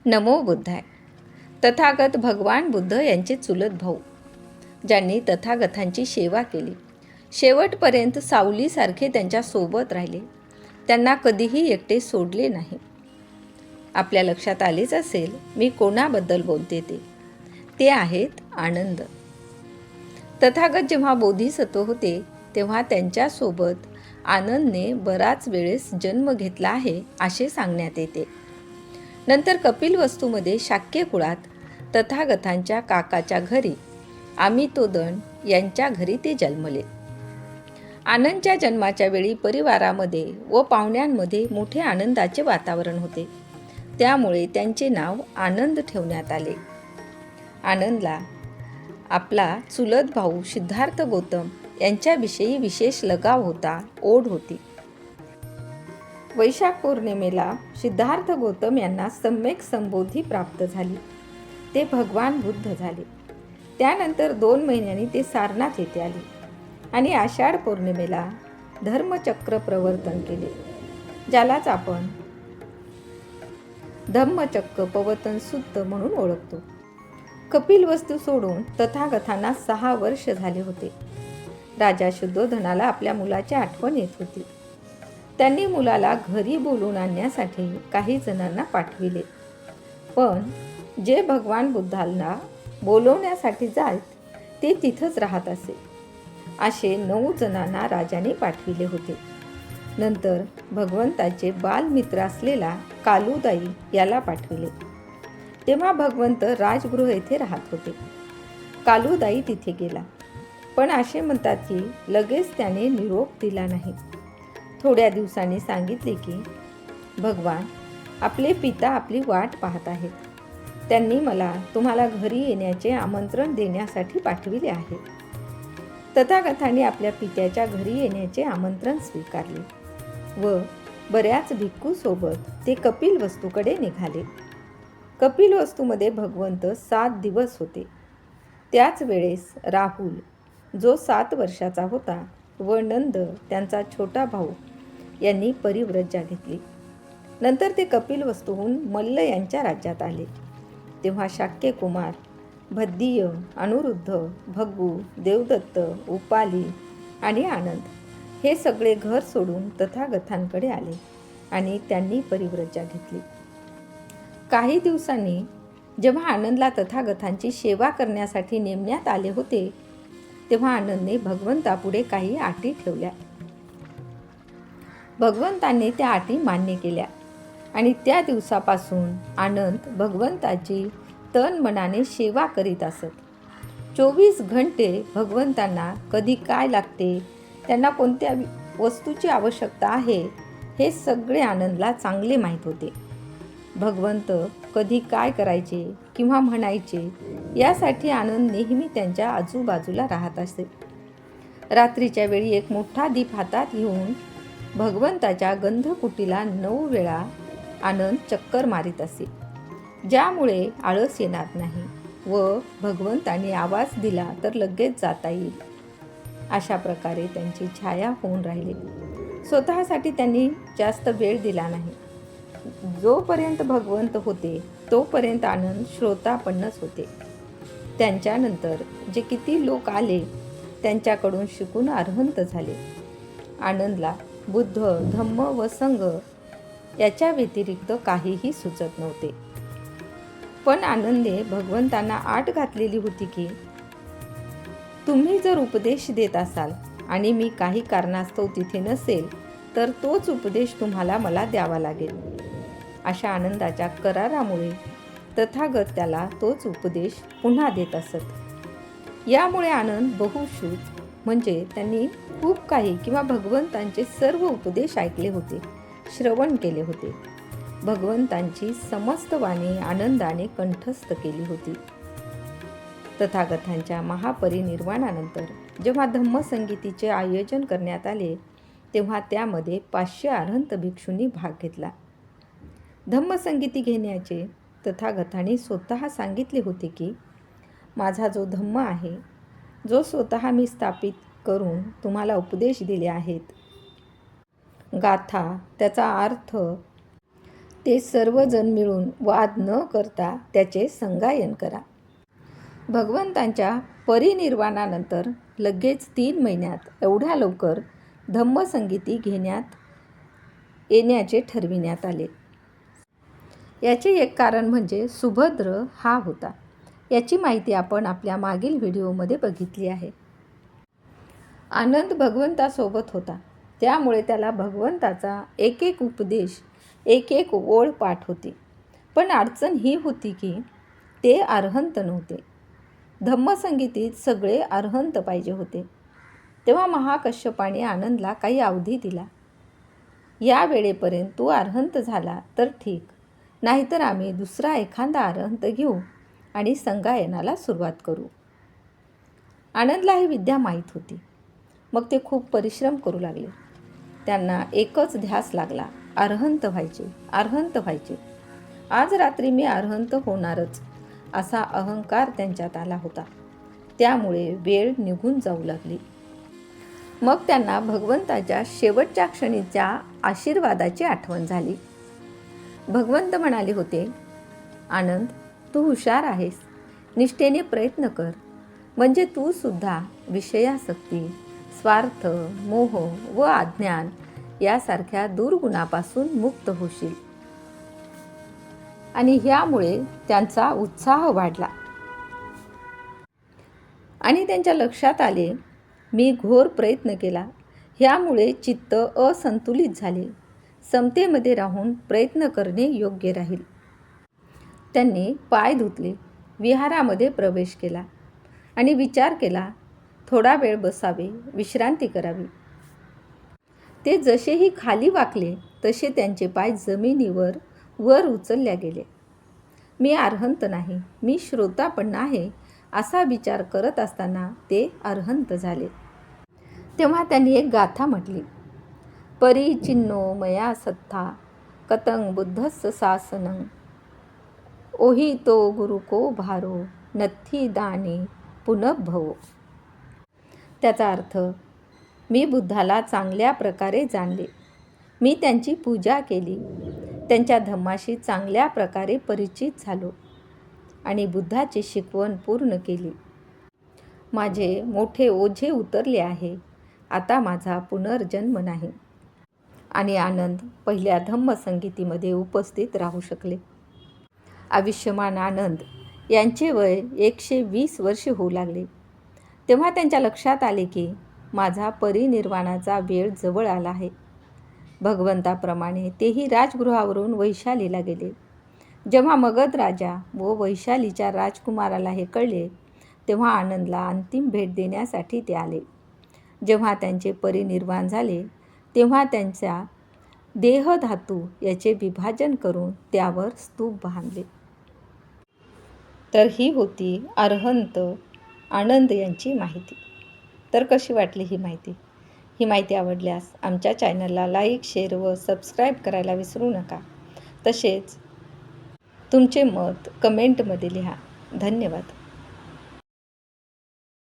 नमो बुद्धाय. तथागत भगवान बुद्ध यांचे चुलत भाऊ, ज्यांनी तथागतांची सेवा केली, शेवटपर्यंत सावलीसारखे त्यांच्या सोबत राहिले, त्यांना कधीही एकटे सोडले नाही. आपल्या लक्षात आलेच असेल मी कोणाबद्दल बोलते ते आहेत आनंद. तथागत जेव्हा बोधिसत्व होते तेव्हा त्यांच्यासोबत आनंदने बराच वेळेस जन्म घेतला आहे असे सांगण्यात येते. नंतर कपिलवस्तूमध्ये शाक्य कुळात तथागतांच्या काकाच्या घरी अमितोदन यांच्या घरी ते जन्मले. आनंदच्या जन्माच्या वेळी परिवारामध्ये व पाहुण्यांमध्ये मोठे आनंदाचे वातावरण होते, त्यामुळे त्यांचे नाव आनंद ठेवण्यात आले. आनंदला आपला चुलत भाऊ सिद्धार्थ गौतम यांच्याविषयी विशेष लगाव होता, ओढ होती. वैशाख पौर्णिमेला सिद्धार्थ गौतम यांना सम्यक संबोधी प्राप्त झाली. ते भगवान बुद्ध झाले. त्यानंतर 2 महिन्यांनी ते सारनाथ येथे आले आणि आषाढ पौर्णिमेला धर्मचक्र प्रवर्तन केले, ज्यालाच आपण धम्मचक्र पवर्तन सुत्त म्हणून ओळखतो. कपिलवस्तू सोडून तथागतांना 6 वर्ष झाले होते. राजा शुद्धोधनाला आपल्या मुलाची आठवण येत होती. त्यांनी मुलाला घरी बोलून आणण्यासाठी काही जणांना पाठविले, पण जे भगवान बुद्धांना बोलवण्यासाठी जात ते तिथंच राहत असे. असे 9 जणांना राजाने पाठविले होते. नंतर भगवंताचे बालमित्र असलेला कालुदाई याला पाठविले. तेव्हा भगवंत राजगृह येथे राहत होते. कालुदाई तिथे गेला, पण असे म्हणतात की लगेच त्याने निरोप दिला नाही. थोड्या दिवसांनी सांगितले की भगवान, आपले पिता आपली वाट पाहत आहेत. त्यांनी मला तुम्हाला घरी येण्याचे आमंत्रण देण्यासाठी पाठविले आहे. तथागतांनी आपल्या पित्याच्या घरी येण्याचे आमंत्रण स्वीकारले व बऱ्याच भिक्खूसोबत ते कपिलवस्तूकडे निघाले. कपिलवस्तूमध्ये भगवंत 7 दिवस होते. त्याच वेळेस राहुल, जो 7 वर्षाचा होता, व नंद त्यांचा छोटा भाऊ यांनी परिव्रजा घेतली. नंतर ते कपिलवस्तूहून मल्ल यांच्या राज्यात आले. तेव्हा शाक्य कुमार, भद्दीय, अनिरुद्ध, भग्गू, देवदत्त, उपाली आणि आनंद हे सगळे घर सोडून तथागतांकडे आले आणि त्यांनी परिव्रजा घेतली. काही दिवसांनी जेव्हा आनंदला तथागतांची सेवा करण्यासाठी नेमण्यात आले होते, तेव्हा आनंदने भगवंतापुढे काही अटी ठेवल्या. भगवंतांनी त्या अटी मान्य केल्या आणि त्या दिवसापासून आनंद भगवंताची तन मनाने सेवा करीत असत. 24 घंटे भगवंतांना कधी काय लागते, त्यांना कोणत्या वस्तूची आवश्यकता आहे, हे सगळे आनंदला चांगले माहीत होते. भगवंत कधी काय करायचे किंवा म्हणायचे यासाठी आनंद नेहमी त्यांच्या आजूबाजूला राहत असे. रात्रीच्या वेळी एक मोठा दीप हातात घेऊन भगवंताच्या गंधकुटीला 9 वेळा आनंद चक्कर मारित असे, ज्यामुळे आळस येणार नाही व भगवंतांनी आवाज दिला तर लगेच जाता येईल. अशा प्रकारे त्यांची छाया होऊन राहिली. स्वतःसाठी त्यांनी जास्त वेळ दिला नाही. जोपर्यंत भगवंत होते तोपर्यंत आनंद श्रोतापन्नच होते. त्यांच्यानंतर जे किती लोक आले त्यांच्याकडून शिकून अरहंत झाले. आनंदला बुद्ध, धम्म व संघ याच्या व्यतिरिक्त काहीही सुचत नव्हते. पण आनंदने भगवंतांना आट घातलेली होती की तुम्ही जर उपदेश देत असाल आणि मी काही कारणास्तव तिथे नसेल तर तोच उपदेश तुम्हाला मला द्यावा लागेल. अशा आनंदाच्या करारामुळे तथागत त्याला तोच उपदेश पुन्हा देत असत. यामुळे आनंद बहुश्रुत म्हणजे त्यांनी खूप काही किंवा भगवंतांचे सर्व उपदेश ऐकले होते, श्रवण केले होते. भगवंतांची समस्त वाणी आनंदाने कंठस्थ केली होती. तथागतांच्या महापरिनिर्वाणानंतर जेव्हा धम्मसंगीतीचे आयोजन करण्यात आले तेव्हा त्यामध्ये 500 अरहंत भिक्षूंनी भाग घेतला. धम्मसंगीती घेण्याचे तथागतांनी स्वतः सांगितले होते की माझा जो धम्म आहे, जो स्वतः मी स्थापित करून तुम्हाला उपदेश दिले आहेत, गाथा, त्याचा अर्थ ते सर्वजण मिळून वाद न करता त्याचे संगायन करा. भगवंतांच्या परिनिर्वाणानंतर लगेच 3 महिन्यात एवढ्या लवकर धम्मसंगीती घेण्यात येण्याचे ठरविण्यात आले. याचे एक कारण म्हणजे सुभद्र हा होता. याची माहिती आपण आपल्या मागील व्हिडिओमध्ये बघितली आहे. आनंद भगवंतासोबत होता, त्यामुळे त्याला भगवंताचा एक एक उपदेश, एक एक ओळ पाठ होती. पण अडचण ही होती की ते अरहंत नव्हते. धम्मसंगीतीत सगळे अरहंत पाहिजे होते. तेव्हा महाकश्यपाने आनंदला काही अवधी दिला. या वेळेपर्यंत तू अरहंत झाला तर ठीक, नाहीतर आम्ही दुसरा एखादा अरहंत घेऊ आणि संगायनाला सुरुवात करू. आनंदला ही विद्या माहीत होती. मग ते खूप परिश्रम करू लागले. त्यांना एकच ध्यास लागला, अरहंत व्हायचे, अरहंत व्हायचे. आज रात्री मी अरहंत होणारच असा अहंकार त्यांच्यात आला होता. त्यामुळे वेळ निघून जाऊ लागली. मग त्यांना भगवंताच्या शेवटच्या क्षणीच्या आशीर्वादाची आठवण झाली. भगवंत म्हणाले होते, आनंद, तू हुशार आहेस, निष्ठेने प्रयत्न कर, म्हणजे तू सुद्धा विषयासक्ती, स्वार्थ, मोह व अज्ञान यासारख्या दुर्गुणापासून मुक्त होशील. आणि ह्यामुळे त्यांचा उत्साह वाढला आणि त्यांच्या लक्षात आले, मी घोर प्रयत्न केला, ह्यामुळे चित्त असंतुलित झाले. समतेमध्ये राहून प्रयत्न करणे योग्य राहील. त्यांनी पाय धुतले, विहारामध्ये प्रवेश केला आणि विचार केला, थोडा वेळ बसावे, विश्रांती करावी. ते जसेही खाली वाकले तसे त्यांचे पाय जमिनीवर वर उचलल्या गेले. मी अरहंत नाही, मी श्रोता पण आहे असा विचार करत असताना ते अरहंत झाले. तेव्हा त्यांनी एक गाथा म्हटली, परिचिन्नो मया सत्था कतं बुद्धस्य शासनं ओही तो गुरुको भारो नथी दानी पुनर्भवो. त्याचा अर्थ, मी बुद्धाला चांगल्या प्रकारे जाणले, मी त्यांची पूजा केली, त्यांच्या धम्माशी चांगल्या प्रकारे परिचित झालो आणि बुद्धाची शिकवण पूर्ण केली. माझे मोठे ओझे उतरले आहे, आता माझा पुनर्जन्म नाही. आणि आनंद पहिल्या धम्मसंगीतीमध्ये उपस्थित राहू शकले. आयुष्यमान आनंद यांचे वय 120 वर्षे होऊ लागले. तेव्हा त्यांच्या लक्षात आले की माझा परिनिर्वाणाचा वेळ जवळ आला आहे. भगवंताप्रमाणे तेही राजगृहावरून वैशालीला गेले. जेव्हा मगध राजा व वैशालीच्या राजकुमाराला हे कळले, तेव्हा आनंदला अंतिम भेट देण्यासाठी ते आले. जेव्हा त्यांचे परिनिर्वाण झाले, तेव्हा त्यांच्या देहधातू याचे विभाजन करून त्यावर स्तूप बांधले. तर ही होती अरहंत आनंद यांची माहिती. तर कशी वाटली ही माहिती? ही माहिती आवडल्यास आमच्या चॅनलला लाईक, शेअर व सबस्क्राईब करायला विसरू नका. तसेच तुमचे मत कमेंटमध्ये लिहा. धन्यवाद.